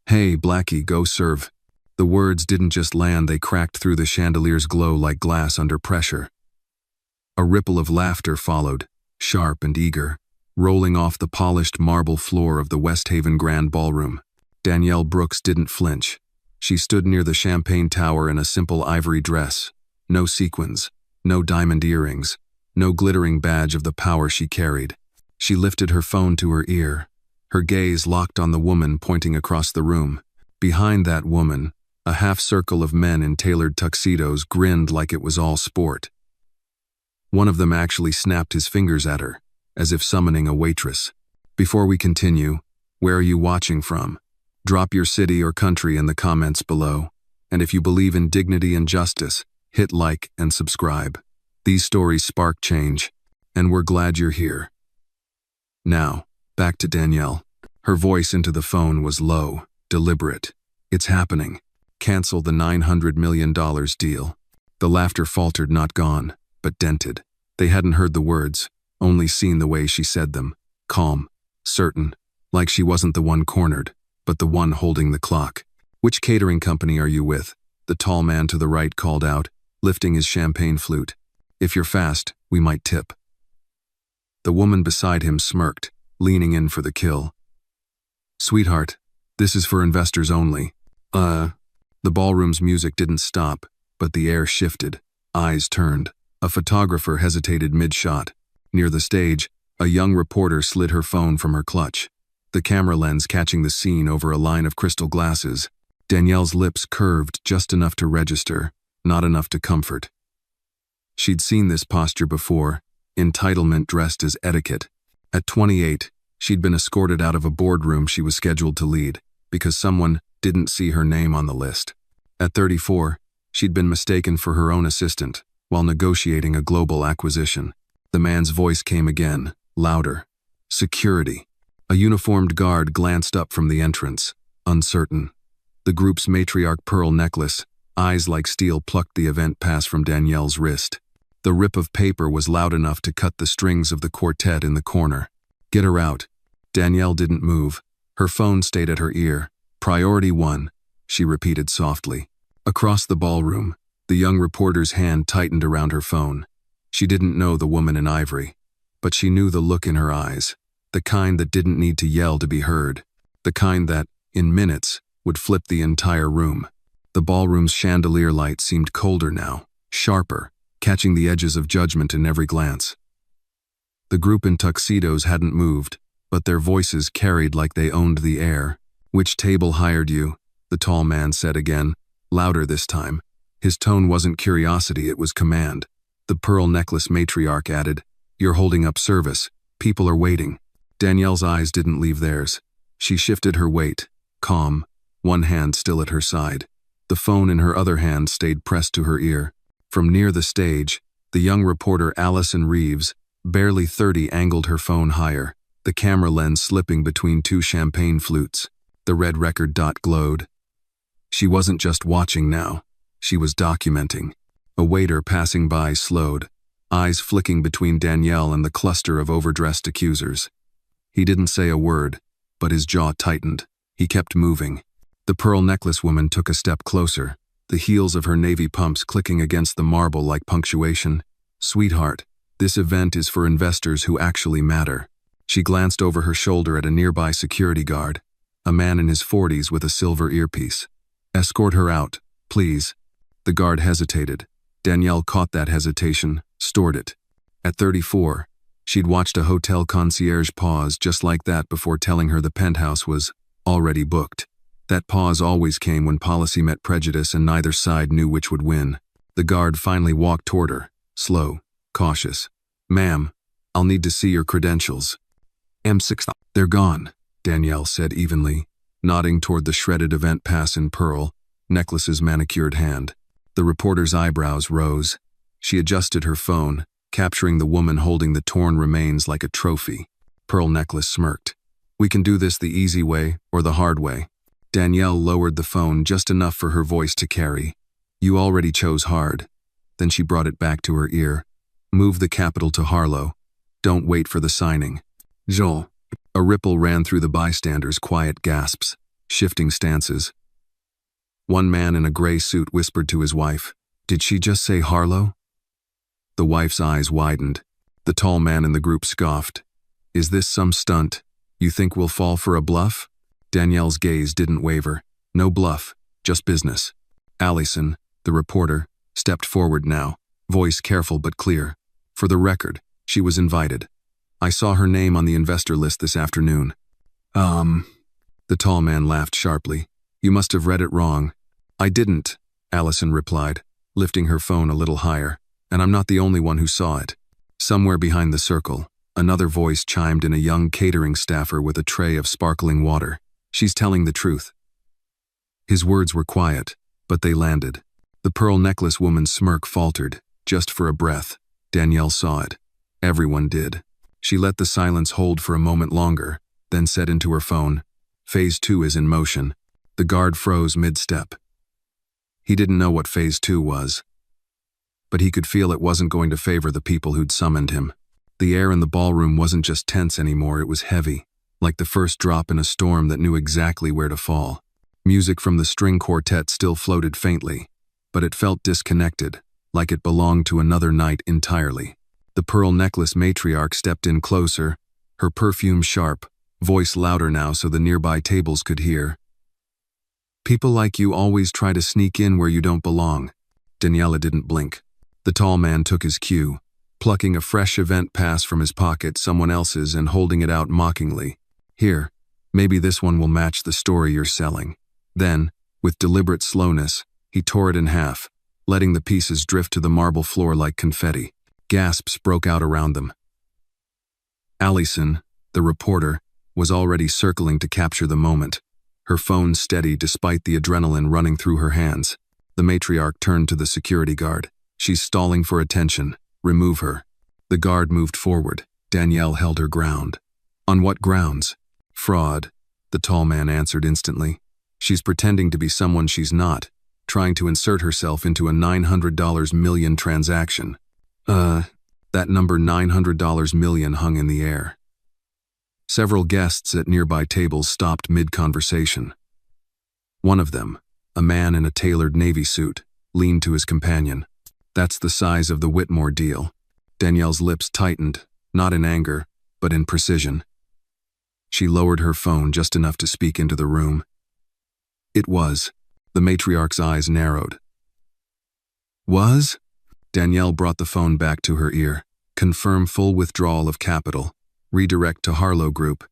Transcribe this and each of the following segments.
"Hey, Blackie, go serve." The words didn't just land, they cracked through the chandelier's glow like glass under pressure. A ripple of laughter followed, sharp and eager, rolling off the polished marble floor of the West Haven Grand Ballroom. Danielle Brooks didn't flinch. She stood near the champagne tower in a simple ivory dress. No sequins, no diamond earrings, no glittering badge of the power she carried. She lifted her phone to her ear, her gaze locked on the woman pointing across the room. Behind that woman, a half-circle of men in tailored tuxedos grinned like it was all sport. One of them actually snapped his fingers at her, as if summoning a waitress. "Before we continue, where are you watching from? Drop your city or country in the comments below. And if you believe in dignity and justice, hit like and subscribe. These stories spark change, and we're glad you're here." Now, back to Danielle. Her voice into the phone was low, deliberate. "It's happening. Cancel the $900 million deal." The laughter faltered, not gone, but dented. They hadn't heard the words, only seen the way she said them. Calm, certain, like she wasn't the one cornered, but the one holding the clock. "Which catering company are you with?" the tall man to the right called out, lifting his champagne flute. "If you're fast, we might tip." The woman beside him smirked, leaning in for the kill. "Sweetheart, this is for investors only." The ballroom's music didn't stop, but the air shifted. Eyes turned. A photographer hesitated mid-shot. Near the stage, a young reporter slid her phone from her clutch, the camera lens catching the scene over a line of crystal glasses. Danielle's lips curved just enough to register, not enough to comfort. She'd seen this posture before, entitlement dressed as etiquette. At 28, she'd been escorted out of a boardroom she was scheduled to lead, because someone didn't see her name on the list. At 34, she'd been mistaken for her own assistant while negotiating a global acquisition. The man's voice came again, louder. "Security." A uniformed guard glanced up from the entrance, uncertain. The group's matriarch pearl necklace, eyes like steel, plucked the event pass from Danielle's wrist. The rip of paper was loud enough to cut the strings of the quartet in the corner. "Get her out." Danielle didn't move. Her phone stayed at her ear. "Priority 1, she repeated softly. Across the ballroom, the young reporter's hand tightened around her phone. She didn't know the woman in ivory, but she knew the look in her eyes, the kind that didn't need to yell to be heard, the kind that, in minutes, would flip the entire room. The ballroom's chandelier light seemed colder now, sharper, catching the edges of judgment in every glance. The group in tuxedos hadn't moved, but their voices carried like they owned the air. "Which table hired you?" the tall man said again, louder this time. His tone wasn't curiosity, it was command. The pearl necklace matriarch added, "You're holding up service. People are waiting." Danielle's eyes didn't leave theirs. She shifted her weight, calm, one hand still at her side. The phone in her other hand stayed pressed to her ear. From near the stage, the young reporter Allison Reeves, barely 30, angled her phone higher, the camera lens slipping between two champagne flutes. The red record dot glowed. She wasn't just watching now, she was documenting. A waiter passing by slowed, eyes flicking between Danielle and the cluster of overdressed accusers. He didn't say a word, but his jaw tightened. He kept moving. The pearl necklace woman took a step closer, the heels of her navy pumps clicking against the marble like punctuation. "Sweetheart, this event is for investors who actually matter." She glanced over her shoulder at a nearby security guard, a man in his 40s with a silver earpiece. "Escort her out, please." The guard hesitated. Danielle caught that hesitation, stored it. At 34, she'd watched a hotel concierge pause just like that before telling her the penthouse was already booked. That pause always came when policy met prejudice and neither side knew which would win. The guard finally walked toward her, slow, cautious. "Ma'am, I'll need to see your credentials." "M6. They're gone," Danielle said evenly, nodding toward the shredded event pass in pearl, necklace's manicured hand. The reporter's eyebrows rose. She adjusted her phone, capturing the woman holding the torn remains like a trophy. Pearl necklace smirked. "We can do this the easy way or the hard way." Danielle lowered the phone just enough for her voice to carry. "You already chose hard." Then she brought it back to her ear. "Move the capital to Harlow. Don't wait for the signing." "Jean." A ripple ran through the bystanders' quiet gasps. shifting stances. One man in a gray suit whispered to his wife, "Did she just say Harlow?" The wife's eyes widened. The tall man in the group scoffed. "Is this some stunt? You think we'll fall for a bluff?" Danielle's gaze didn't waver. No bluff, just business. Allison, the reporter, stepped forward now, voice careful but clear. "For the record, she was invited. I saw her name on the investor list this afternoon." The tall man laughed sharply. "You must have read it wrong." "I didn't," Allison replied, lifting her phone a little higher, "and I'm not the only one who saw it." Somewhere behind the circle, another voice chimed in, a young catering staffer with a tray of sparkling water. "She's telling the truth." His words were quiet, but they landed. The pearl necklace woman's smirk faltered, just for a breath. Danielle saw it. Everyone did. She let the silence hold for a moment longer, then said into her phone, "Phase 2 is in motion." The guard froze mid-step. He didn't know what Phase 2 was, but he could feel it wasn't going to favor the people who'd summoned him. The air in the ballroom wasn't just tense anymore, it was heavy, like the first drop in a storm that knew exactly where to fall. Music from the string quartet still floated faintly, but it felt disconnected, like it belonged to another night entirely. The pearl necklace matriarch stepped in closer, her perfume sharp, voice louder now so the nearby tables could hear. "People like you always try to sneak in where you don't belong." Daniela didn't blink. The tall man took his cue, plucking a fresh event pass from his pocket, someone else's, and holding it out mockingly. "Here, maybe this one will match the story you're selling." Then, with deliberate slowness, he tore it in half, letting the pieces drift to the marble floor like confetti. Gasps broke out around them. Allison, the reporter, was already circling to capture the moment, her phone steady despite the adrenaline running through her hands. The matriarch turned to the security guard. "She's stalling for attention. Remove her." The guard moved forward. Danielle held her ground. "On what grounds?" "Fraud," the tall man answered instantly. "She's pretending to be someone she's not, trying to insert herself into a $900 million transaction." That number $900 million hung in the air. Several guests at nearby tables stopped mid-conversation. One of them, a man in a tailored navy suit, leaned to his companion. "That's the size of the Whitmore deal." Danielle's lips tightened, not in anger, but in precision. She lowered her phone just enough to speak into the room. "It was." The matriarch's eyes narrowed. "Was?" Danielle brought the phone back to her ear. "Confirm full withdrawal of capital. Redirect to Harlow Group.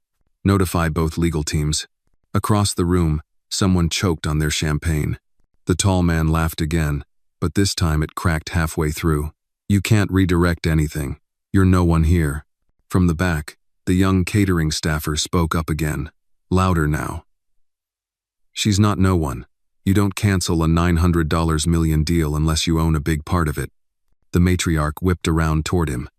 Notify both legal teams." Across the room, someone choked on their champagne. The tall man laughed again, but this time it cracked halfway through. "You can't redirect anything. You're no one here." From the back, the young catering staffer spoke up again, louder now. "She's not no one. You don't cancel a $900 million deal unless you own a big part of it." The matriarch whipped around toward him.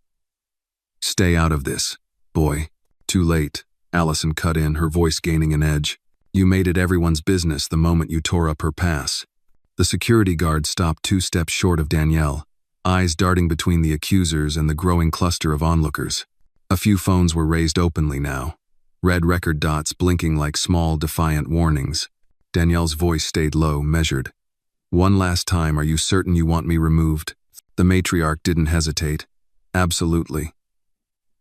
"Stay out of this, boy." "Too late," Allison cut in, her voice gaining an edge. "You made it everyone's business the moment you tore up her pass." The security guard stopped 2 steps short of Danielle, eyes darting between the accusers and the growing cluster of onlookers. A few phones were raised openly now, red record dots blinking like small, defiant warnings. Danielle's voice stayed low, measured. "One last time, are you certain you want me removed?" The matriarch didn't hesitate. "Absolutely."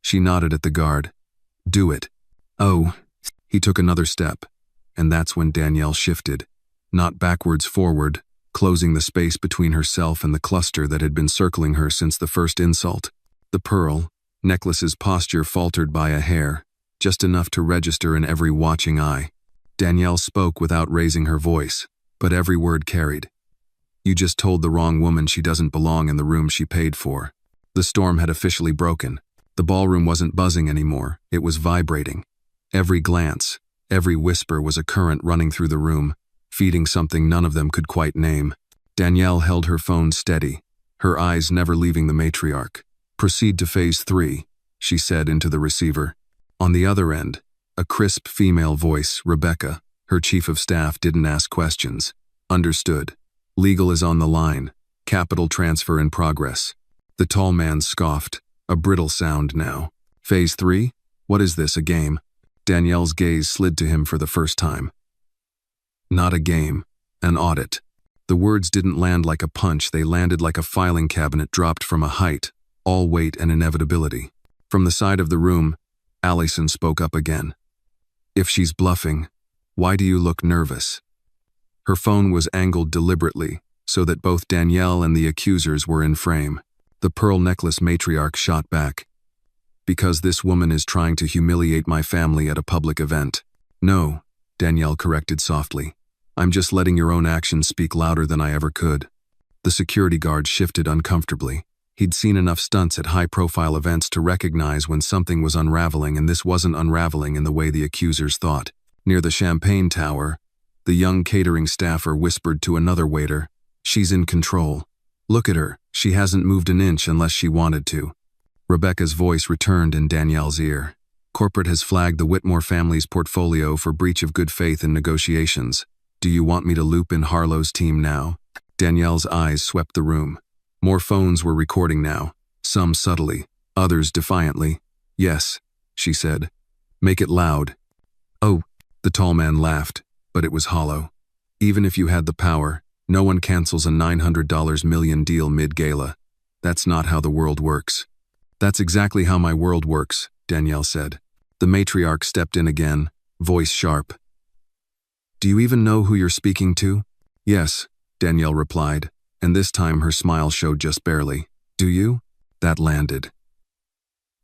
She nodded at the guard. "Do it." "Oh." He took another step, and that's when Danielle shifted, not backwards, forward, closing the space between herself and the cluster that had been circling her since the first insult. The pearl necklace's posture faltered by a hair, just enough to register in every watching eye. Danielle spoke without raising her voice, but every word carried. "You just told the wrong woman she doesn't belong in the room she paid for." The storm had officially broken. The ballroom wasn't buzzing anymore, it was vibrating. Every glance, every whisper was a current running through the room, feeding something none of them could quite name. Danielle held her phone steady, her eyes never leaving the matriarch. "Proceed to Phase 3, she said into the receiver. On the other end, a crisp female voice, Rebecca, her chief of staff, didn't ask questions. "Understood. Legal is on the line. Capital transfer in progress." The tall man scoffed, a brittle sound now. "Phase 3? What is this, a game?" Danielle's gaze slid to him for the first time. Not a game. An audit. The words didn't land like a punch, they landed like a filing cabinet dropped from a height, all weight and inevitability. From the side of the room, Allison spoke up again. If she's bluffing, why do you look nervous? Her phone was angled deliberately, so that both Danielle and the accusers were in frame. The pearl necklace matriarch shot back. Because this woman is trying to humiliate my family at a public event. No, Danielle corrected softly. I'm just letting your own actions speak louder than I ever could. The security guard shifted uncomfortably. He'd seen enough stunts at high-profile events to recognize when something was unraveling, and this wasn't unraveling in the way the accusers thought. Near the champagne tower, the young catering staffer whispered to another waiter, "She's in control. Look at her, she hasn't moved an inch unless she wanted to." Rebecca's voice returned in Danielle's ear. Corporate has flagged the Whitmore family's portfolio for breach of good faith in negotiations. Do you want me to loop in Harlow's team now? Danielle's eyes swept the room. More phones were recording now, some subtly, others defiantly. Yes, she said. Make it loud. Oh, the tall man laughed, but it was hollow. Even if you had the power, no one cancels a $900 million deal mid-gala. That's not how the world works. That's exactly how my world works, Danielle said. The matriarch stepped in again, voice sharp. Do you even know who you're speaking to? Yes, Danielle replied, and this time her smile showed just barely. Do you? That landed.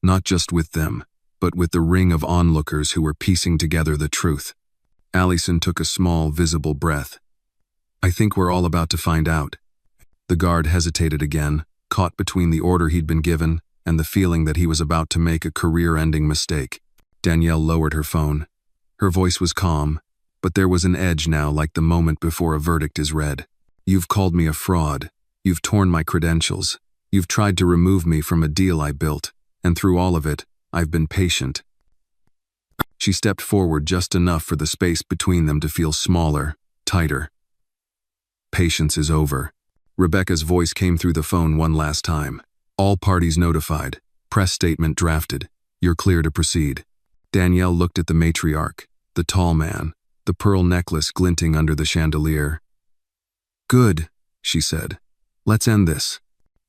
Not just with them, but with the ring of onlookers who were piecing together the truth. Allison took a small, visible breath. I think we're all about to find out. The guard hesitated again, caught between the order he'd been given and the feeling that he was about to make a career-ending mistake. Danielle lowered her phone. Her voice was calm, but there was an edge now, like the moment before a verdict is read. You've called me a fraud. You've torn my credentials. You've tried to remove me from a deal I built, and through all of it, I've been patient. She stepped forward just enough for the space between them to feel smaller, tighter. Patience is over. Rebecca's voice came through the phone one last time. All parties notified. Press statement drafted. You're clear to proceed. Danielle looked at the matriarch, the tall man, the pearl necklace glinting under the chandelier. Good, she said. Let's end this.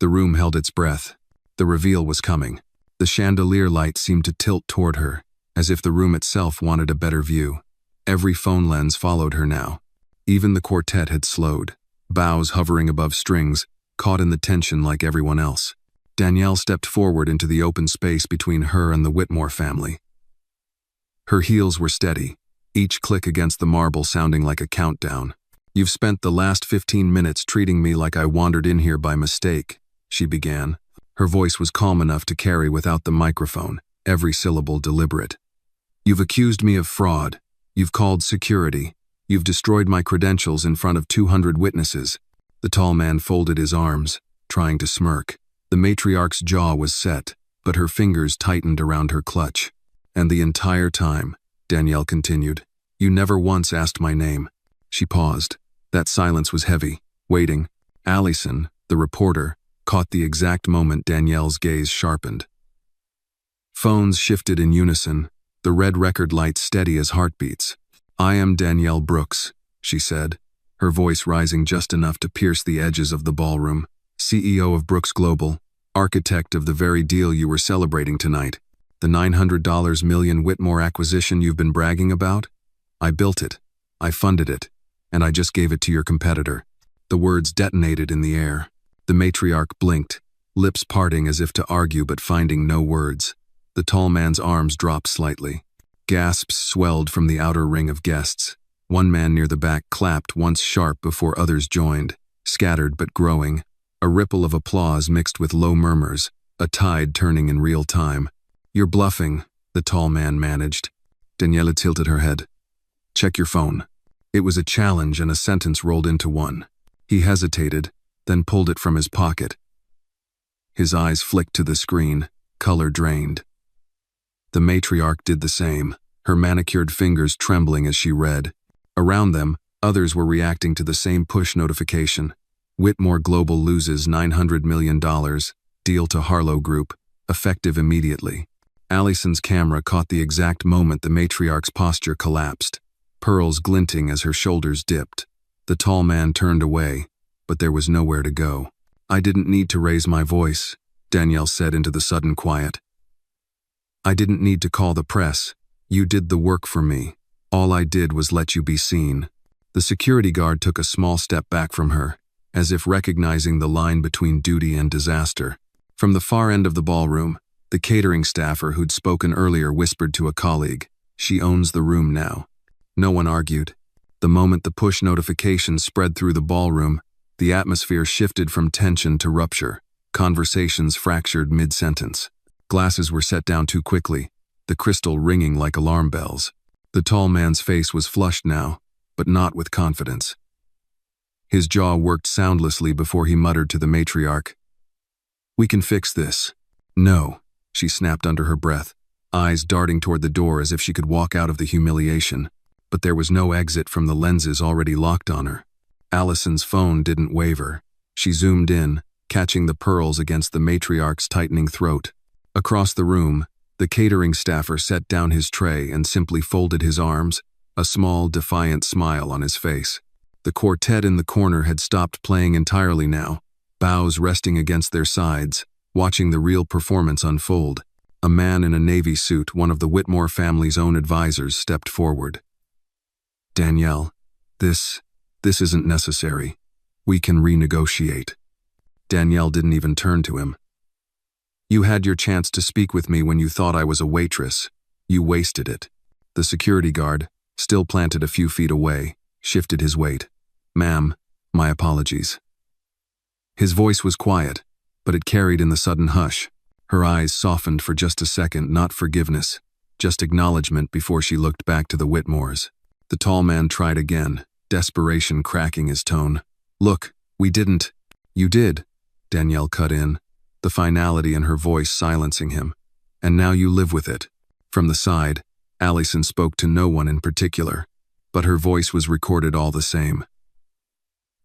The room held its breath. The reveal was coming. The chandelier light seemed to tilt toward her, as if the room itself wanted a better view. Every phone lens followed her now. Even the quartet had slowed, bows hovering above strings, caught in the tension like everyone else. Danielle stepped forward into the open space between her and the Whitmore family. Her heels were steady, each click against the marble sounding like a countdown. You've spent the last 15 minutes treating me like I wandered in here by mistake, she began. Her voice was calm enough to carry without the microphone, every syllable deliberate. You've accused me of fraud. You've called security. You've destroyed my credentials in front of 200 witnesses. The tall man folded his arms, trying to smirk. The matriarch's jaw was set, but her fingers tightened around her clutch. And the entire time, Danielle continued, you never once asked my name. She paused. That silence was heavy, waiting. Allison, the reporter, caught the exact moment Danielle's gaze sharpened. Phones shifted in unison, the red record lights steady as heartbeats. I am Danielle Brooks, she said, her voice rising just enough to pierce the edges of the ballroom. CEO of Brooks Global, architect of the very deal you were celebrating tonight. The $900 million Whitmore acquisition you've been bragging about? I built it, I funded it, and I just gave it to your competitor. The words detonated in the air. The matriarch blinked, lips parting as if to argue but finding no words. The tall man's arms dropped slightly. Gasps swelled from the outer ring of guests. One man near the back clapped once sharp before others joined, scattered but growing. A ripple of applause mixed with low murmurs, a tide turning in real time. You're bluffing, the tall man managed. Daniela tilted her head. Check your phone. It was a challenge and a sentence rolled into one. He hesitated, then pulled it from his pocket. His eyes flicked to the screen, color drained. The matriarch did the same, her manicured fingers trembling as she read. Around them, others were reacting to the same push notification. Whitmore Global loses $900 million, deal to Harlow Group, effective immediately. Allison's camera caught the exact moment the matriarch's posture collapsed. pearls glinting as her shoulders dipped. The tall man turned away, but there was nowhere to go. "I didn't need to raise my voice," Danielle said into the sudden quiet. "I didn't need to call the press. You did the work for me. All I did was let you be seen." The security guard took a small step back from her, as if recognizing the line between duty and disaster. From the far end of the ballroom, the catering staffer who'd spoken earlier whispered to a colleague, "She owns the room now." No one argued. The moment the push notification spread through the ballroom, the atmosphere shifted from tension to rupture. Conversations fractured mid-sentence. Glasses were set down too quickly, the crystal ringing like alarm bells. The tall man's face was flushed now, but not with confidence. His jaw worked soundlessly before he muttered to the matriarch, "We can fix this." "No," she snapped under her breath, eyes darting toward the door as if she could walk out of the humiliation. But there was no exit from the lenses already locked on her. Allison's phone didn't waver. She zoomed in, catching the pearls against the matriarch's tightening throat. Across the room, the catering staffer set down his tray and simply folded his arms, a small, defiant smile on his face. The quartet in the corner had stopped playing entirely now, bows resting against their sides, watching the real performance unfold. A man in a navy suit, one of the Whitmore family's own advisors, stepped forward. "Danielle, this isn't necessary. We can renegotiate." Danielle didn't even turn to him. "You had your chance to speak with me when you thought I was a waitress. You wasted it." The security guard, still planted a few feet away, shifted his weight. "Ma'am, my apologies." His voice was quiet, but it carried in the sudden hush. Her eyes softened for just a second, not forgiveness, just acknowledgement before she looked back to the Whitmores. The tall man tried again, desperation cracking his tone. "Look, we didn't." "You did," Danielle cut in, the finality in her voice silencing him. "And now you live with it." From the side, Allison spoke to no one in particular, but her voice was recorded all the same.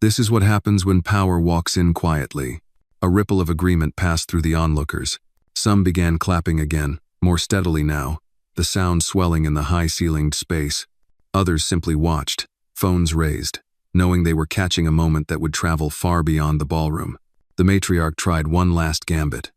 "This is what happens when power walks in quietly." A ripple of agreement passed through the onlookers. Some began clapping again, more steadily now, the sound swelling in the high-ceilinged space. Others simply watched, phones raised, knowing they were catching a moment that would travel far beyond the ballroom. The matriarch tried one last gambit.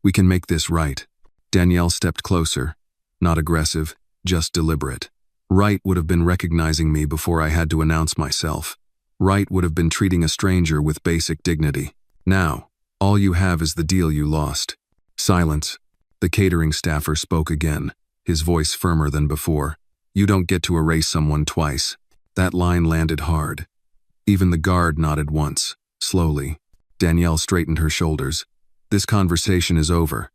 "We can make this right." Danielle stepped closer, not aggressive, just deliberate. Right would have been recognizing me before I had to announce myself. Right would have been treating a stranger with basic dignity. Now, all you have is the deal you lost. Silence. The catering staffer spoke again, his voice firmer than before. "You don't get to erase someone twice." That line landed hard. Even the guard nodded once, slowly. Danielle straightened her shoulders. "This conversation is over.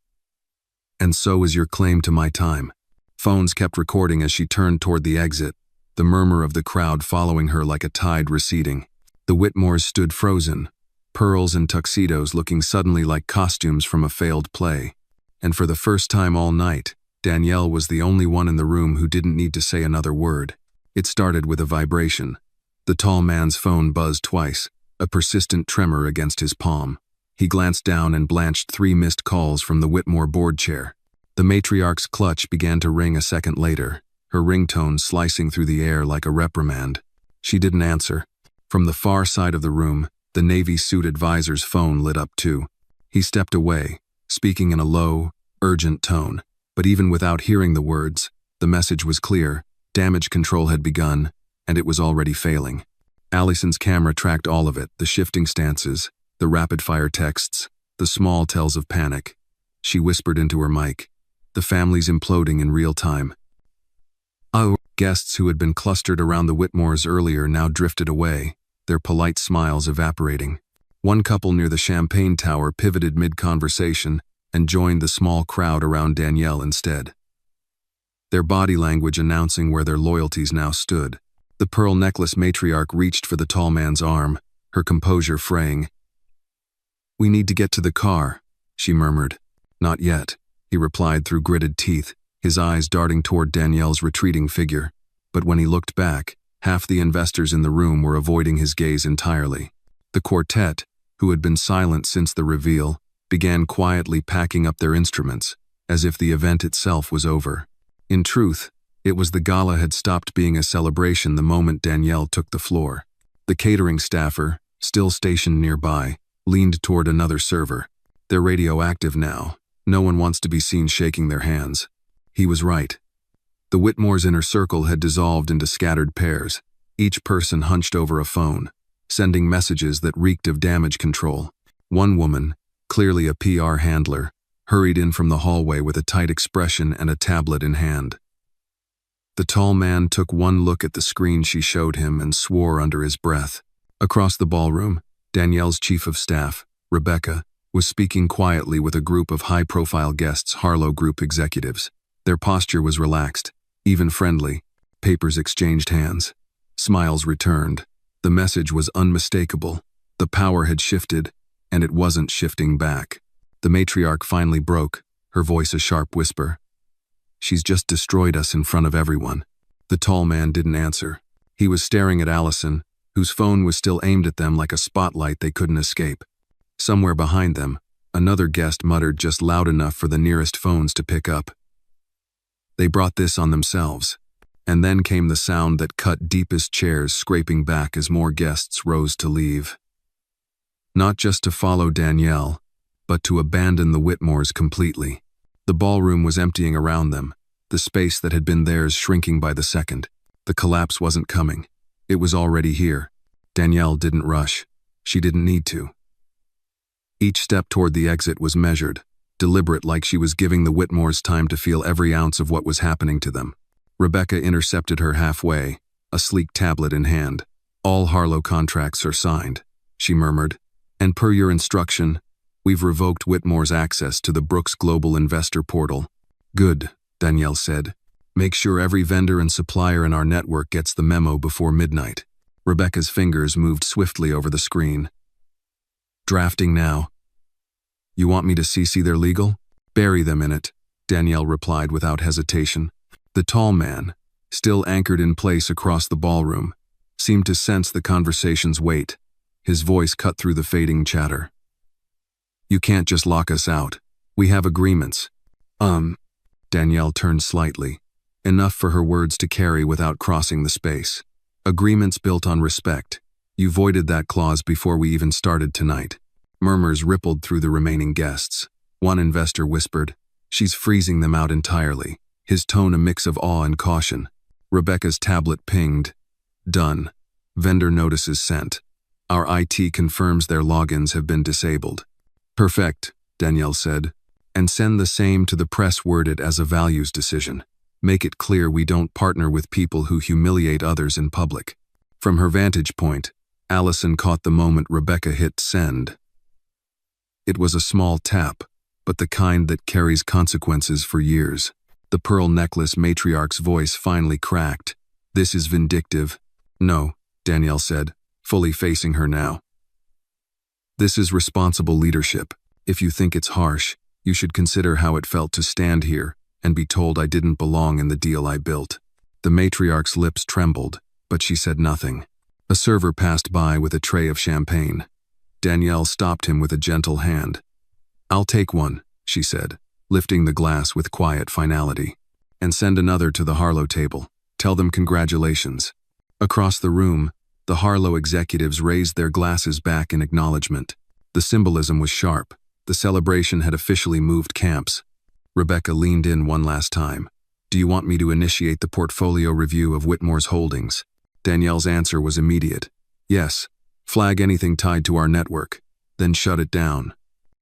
And so is your claim to my time." Phones kept recording as she turned toward the exit, the murmur of the crowd following her like a tide receding. The Whitmores stood frozen, pearls and tuxedos looking suddenly like costumes from a failed play. And for the first time all night, Danielle was the only one in the room who didn't need to say another word. It started with a vibration. The tall man's phone buzzed twice, a persistent tremor against his palm. He glanced down and blanched 3 missed calls from the Whitmore board chair. The matriarch's clutch began to ring a second later, her ringtone slicing through the air like a reprimand. She didn't answer. From the far side of the room, the Navy suit advisor's phone lit up too. He stepped away, speaking in a low, urgent tone. But even without hearing the words, the message was clear. Damage control had begun, and it was already failing. Allison's camera tracked all of it, the shifting stances, the rapid-fire texts, the small tells of panic. She whispered into her mic. The family's imploding in real time. Our guests who had been clustered around the Whitmores earlier now drifted away, their polite smiles evaporating. One couple near the champagne tower pivoted mid-conversation and joined the small crowd around Danielle instead, their body language announcing where their loyalties now stood. The pearl necklace matriarch reached for the tall man's arm, her composure fraying. "We need to get to the car," she murmured. "Not yet," he replied through gritted teeth, his eyes darting toward Danielle's retreating figure. But when he looked back, half the investors in the room were avoiding his gaze entirely. The quartet, who had been silent since the reveal, began quietly packing up their instruments, as if the event itself was over. In truth, It was the gala had stopped being a celebration the moment Danielle took the floor. The catering staffer, still stationed nearby, leaned toward another server. They're radioactive now. No one wants to be seen shaking their hands. He was right. The Whitmore's inner circle had dissolved into scattered pairs, each person hunched over a phone, sending messages that reeked of damage control. One woman, clearly a PR handler, hurried in from the hallway with a tight expression and a tablet in hand. The tall man took one look at the screen she showed him and swore under his breath. Across the ballroom, Danielle's chief of staff, Rebecca, was speaking quietly with a group of high-profile guests, Harlow Group executives. Their posture was relaxed, even friendly. Papers exchanged hands. Smiles returned. The message was unmistakable. The power had shifted, and it wasn't shifting back. The matriarch finally broke, her voice a sharp whisper. "She's just destroyed us in front of everyone." The tall man didn't answer. He was staring at Allison, whose phone was still aimed at them like a spotlight they couldn't escape. Somewhere behind them, another guest muttered just loud enough for the nearest phones to pick up. They brought this on themselves. And then came the sound that cut deepest chairs scraping back as more guests rose to leave. Not just to follow Danielle, but to abandon the Whitmores completely. The ballroom was emptying around them, the space that had been theirs shrinking by the second. The collapse wasn't coming. It was already here. Danielle didn't rush. She didn't need to. Each step toward the exit was measured, deliberate, like she was giving the Whitmores time to feel every ounce of what was happening to them. Rebecca intercepted her halfway, a sleek tablet in hand. "All Harlow contracts are signed," she murmured. "And per your instruction, we've revoked Whitmore's access to the Brooks Global Investor Portal." "Good," Danielle said. "Make sure every vendor and supplier in our network gets the memo before midnight." Rebecca's fingers moved swiftly over the screen. "Drafting now." "You want me to CC their legal?" "Bury them in it," Danielle replied without hesitation. The tall man, still anchored in place across the ballroom, seemed to sense the conversation's weight. His voice cut through the fading chatter. "You can't just lock us out. We have agreements." Danielle turned slightly, enough for her words to carry without crossing the space. "Agreements built on respect. You voided that clause before we even started tonight." Murmurs rippled through the remaining guests. One investor whispered, "She's freezing them out entirely," his tone a mix of awe and caution. Rebecca's tablet pinged. "Done. Vendor notices sent. Our IT confirms their logins have been disabled." "Perfect," Danielle said. "And send the same to the press, worded as a values decision. Make it clear we don't partner with people who humiliate others in public." From her vantage point, Allison caught the moment Rebecca hit send. It was a small tap, but the kind that carries consequences for years. The pearl necklace matriarch's voice finally cracked. "This is vindictive." "No," Danielle said, fully facing her now. "This is responsible leadership. If you think it's harsh, you should consider how it felt to stand here and be told I didn't belong in the deal I built." The matriarch's lips trembled, but she said nothing. A server passed by with a tray of champagne. Danielle stopped him with a gentle hand. "I'll take one," she said, lifting the glass with quiet finality. "And send another to the Harlow table. Tell them congratulations." Across the room, the Harlow executives raised their glasses back in acknowledgement. The symbolism was sharp. The celebration had officially moved camps. Rebecca leaned in one last time. "Do you want me to initiate the portfolio review of Whitmore's holdings?" Danielle's answer was immediate. "Yes. Flag anything tied to our network, then shut it down."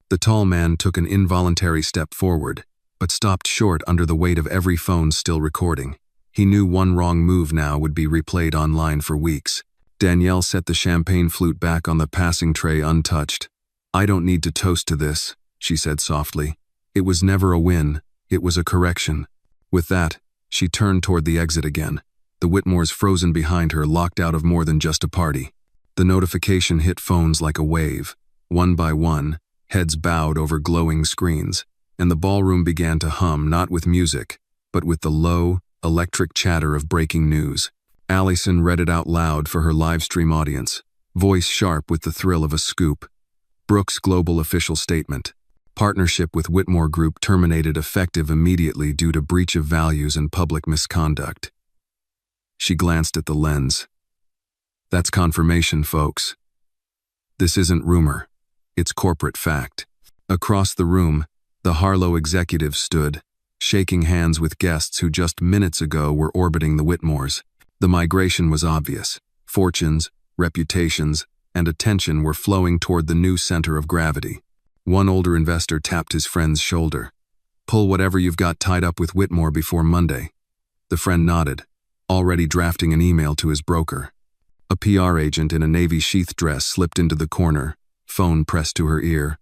The tall man took an involuntary step forward, but stopped short under the weight of every phone still recording. He knew one wrong move now would be replayed online for weeks. Danielle set the champagne flute back on the passing tray untouched. "I don't need to toast to this," she said softly. "It was never a win, it was a correction." With that, she turned toward the exit again. The Whitmores frozen behind her, locked out of more than just a party. The notification hit phones like a wave. One by one, heads bowed over glowing screens, and the ballroom began to hum, not with music, but with the low, electric chatter of breaking news. Allison read it out loud for her livestream audience, voice sharp with the thrill of a scoop. Brooks Global official statement. Partnership with Whitmore Group terminated effective immediately due to breach of values and public misconduct. She glanced at the lens. That's confirmation, folks. This isn't rumor. It's corporate fact. Across the room, the Harlow executive stood, shaking hands with guests who just minutes ago were orbiting the Whitmores. The migration was obvious. Fortunes, reputations, and attention were flowing toward the new center of gravity. One older investor tapped his friend's shoulder. Pull whatever you've got tied up with Whitmore before Monday. The friend nodded, already drafting an email to his broker. A PR agent in a navy sheath dress slipped into the corner, phone pressed to her ear.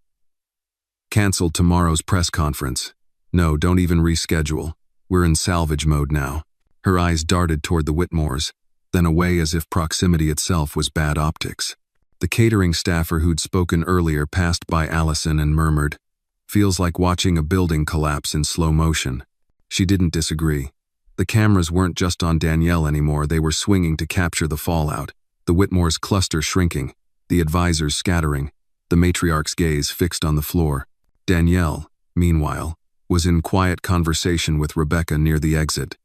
Cancel tomorrow's press conference. No, don't even reschedule. We're in salvage mode now. Her eyes darted toward the Whitmores, then away as if proximity itself was bad optics. The catering staffer who'd spoken earlier passed by Allison and murmured, "Feels like watching a building collapse in slow motion." She didn't disagree. The cameras weren't just on Danielle anymore, they were swinging to capture the fallout. The Whitmores' cluster shrinking, the advisors scattering, the matriarch's gaze fixed on the floor. Danielle, meanwhile, was in quiet conversation with Rebecca near the exit.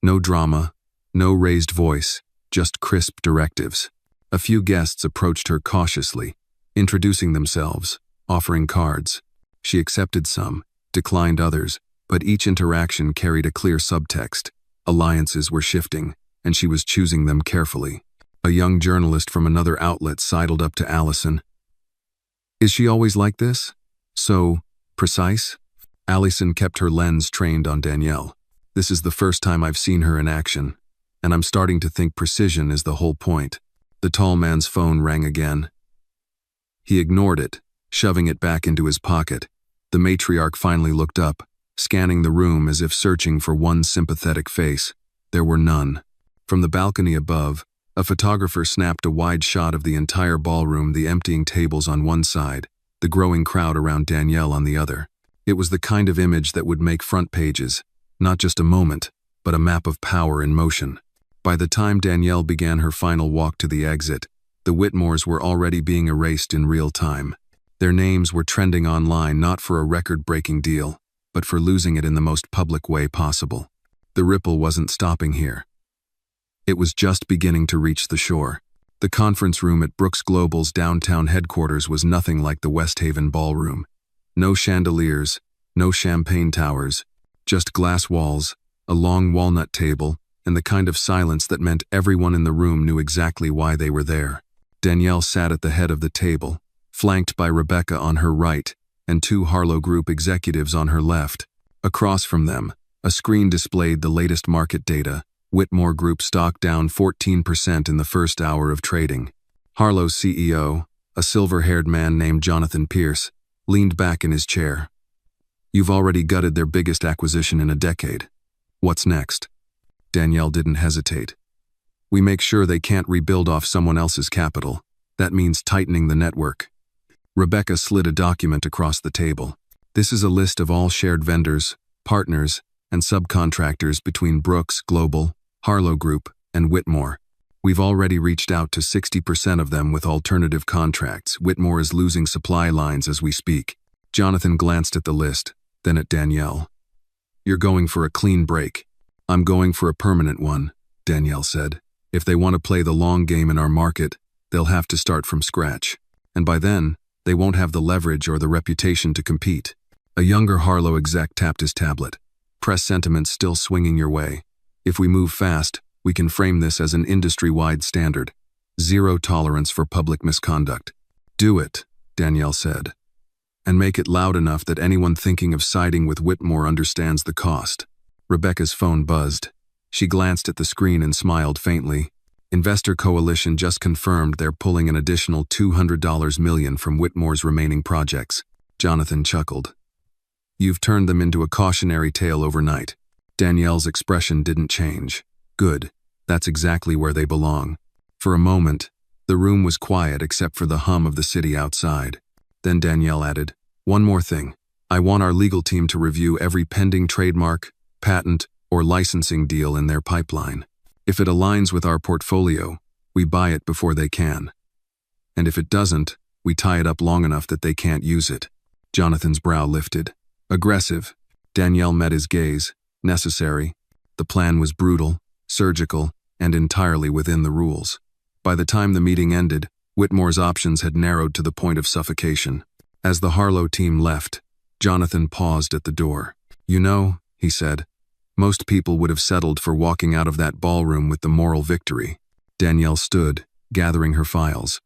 No drama, no raised voice, just crisp directives. A few guests approached her cautiously, introducing themselves, offering cards. She accepted some, declined others, but each interaction carried a clear subtext. Alliances were shifting, and she was choosing them carefully. A young journalist from another outlet sidled up to Allison. "Is she always like this? So precise?" Allison kept her lens trained on Danielle. "This is the first time I've seen her in action, and I'm starting to think precision is the whole point." The tall man's phone rang again. He ignored it, shoving it back into his pocket. The matriarch finally looked up, scanning the room as if searching for one sympathetic face. There were none. From the balcony above, a photographer snapped a wide shot of the entire ballroom, the emptying tables on one side, the growing crowd around Danielle on the other. It was the kind of image that would make front pages, not just a moment, but a map of power in motion. By the time Danielle began her final walk to the exit, the Whitmores were already being erased in real time. Their names were trending online not for a record-breaking deal, but for losing it in the most public way possible. The ripple wasn't stopping here. It was just beginning to reach the shore. The conference room at Brooks Global's downtown headquarters was nothing like the West Haven ballroom. No chandeliers, no champagne towers, just glass walls, a long walnut table, and the kind of silence that meant everyone in the room knew exactly why they were there. Danielle sat at the head of the table, flanked by Rebecca on her right and two Harlow Group executives on her left. Across from them, a screen displayed the latest market data. Whitmore Group stock down 14% in the first hour of trading. Harlow's CEO, a silver-haired man named Jonathan Pierce, leaned back in his chair. "You've already gutted their biggest acquisition in a decade. What's next?" Danielle didn't hesitate. "We make sure they can't rebuild off someone else's capital. That means tightening the network." Rebecca slid a document across the table. "This is a list of all shared vendors, partners, and subcontractors between Brooks Global, Harlow Group, and Whitmore. We've already reached out to 60% of them with alternative contracts. Whitmore is losing supply lines as we speak." Jonathan glanced at the list, then at Danielle. "You're going for a clean break." "I'm going for a permanent one," Danielle said. "If they want to play the long game in our market, they'll have to start from scratch. And by then, they won't have the leverage or the reputation to compete." A younger Harlow exec tapped his tablet. "Press sentiment's still swinging your way. If we move fast, we can frame this as an industry-wide standard. Zero tolerance for public misconduct." "Do it," Danielle said. "And make it loud enough that anyone thinking of siding with Whitmore understands the cost." Rebecca's phone buzzed. She glanced at the screen and smiled faintly. Investor Coalition just confirmed they're pulling an additional $200 million from Whitmore's remaining projects. Jonathan chuckled. "You've turned them into a cautionary tale overnight." Danielle's expression didn't change. "Good. That's exactly where they belong." For a moment, the room was quiet except for the hum of the city outside. Then Danielle added, "One more thing. I want our legal team to review every pending trademark, patent, or licensing deal in their pipeline. If it aligns with our portfolio, we buy it before they can. And if it doesn't, we tie it up long enough that they can't use it." Jonathan's brow lifted. Aggressive. Danielle met his gaze. Necessary. The plan was brutal, surgical, and entirely within the rules. By the time the meeting ended, Whitmore's options had narrowed to the point of suffocation. As the Harlow team left, Jonathan paused at the door. "You know," he said, "most people would have settled for walking out of that ballroom with the moral victory." Danielle stood, gathering her files.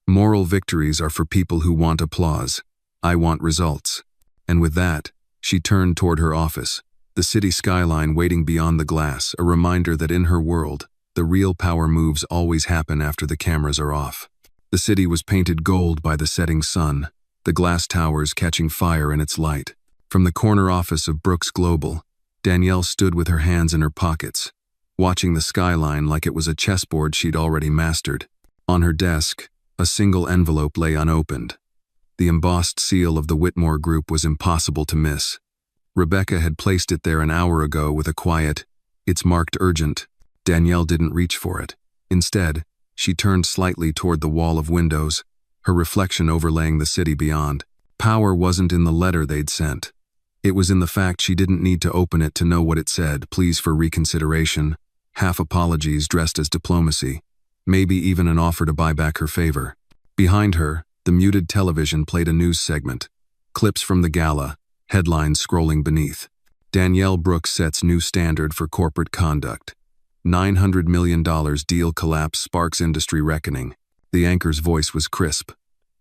"Moral victories are for people who want applause. I want results." And with that, she turned toward her office, the city skyline waiting beyond the glass, a reminder that in her world, the real power moves always happen after the cameras are off. The city was painted gold by the setting sun, the glass towers catching fire in its light. From the corner office of Brooks Global, Danielle stood with her hands in her pockets, watching the skyline like it was a chessboard she'd already mastered. On her desk, a single envelope lay unopened. The embossed seal of the Whitmore Group was impossible to miss. Rebecca had placed it there an hour ago with a quiet, "It's marked urgent." Danielle didn't reach for it. Instead, she turned slightly toward the wall of windows, her reflection overlaying the city beyond. Power wasn't in the letter they'd sent. It was in the fact she didn't need to open it to know what it said: pleas for reconsideration, half apologies dressed as diplomacy, maybe even an offer to buy back her favor. Behind her, the muted television played a news segment. Clips from the gala, headlines scrolling beneath. Danielle Brooks sets new standard for corporate conduct. $900 million deal collapse sparks industry reckoning. The anchor's voice was crisp.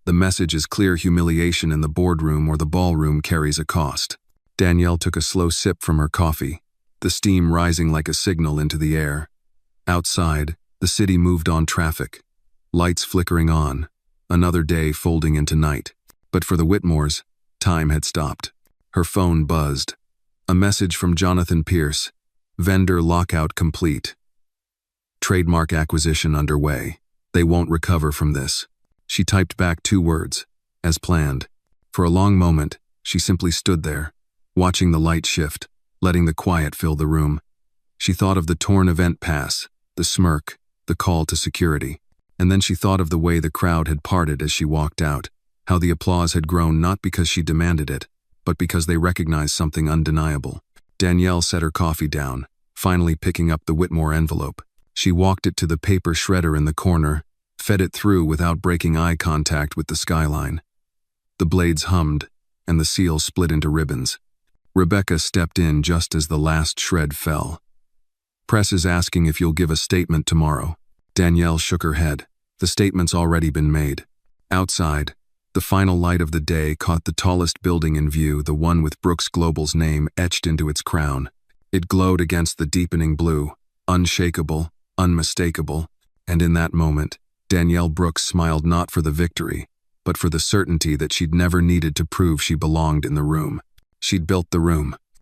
The message is clear: humiliation in the boardroom or the ballroom carries a cost. Danielle took a slow sip from her coffee, the steam rising like a signal into the air. Outside, the city moved on traffic, lights flickering on, another day folding into night. But for the Whitmores, time had stopped. Her phone buzzed. A message from Jonathan Pierce. Vendor lockout complete. Trademark acquisition underway. They won't recover from this. She typed back 2 words, as planned. For a long moment, she simply stood there, watching the light shift, letting the quiet fill the room. She thought of the torn event pass, the smirk, the call to security. And then she thought of the way the crowd had parted as she walked out, how the applause had grown not because she demanded it, but because they recognized something undeniable. Danielle set her coffee down, finally picking up the Whitmore envelope. She walked it to the paper shredder in the corner, fed it through without breaking eye contact with the skyline. The blades hummed, and the seal split into ribbons. Rebecca stepped in just as the last shred fell. "Press is asking if you'll give a statement tomorrow." Danielle shook her head. The statement's already been made. Outside, the final light of the day caught the tallest building in view, the one with Brooks Global's name etched into its crown. It glowed against the deepening blue, unshakable, unmistakable, and in that moment, Danielle Brooks smiled not for the victory, but for the certainty that she'd never needed to prove she belonged in the room. She'd built the room,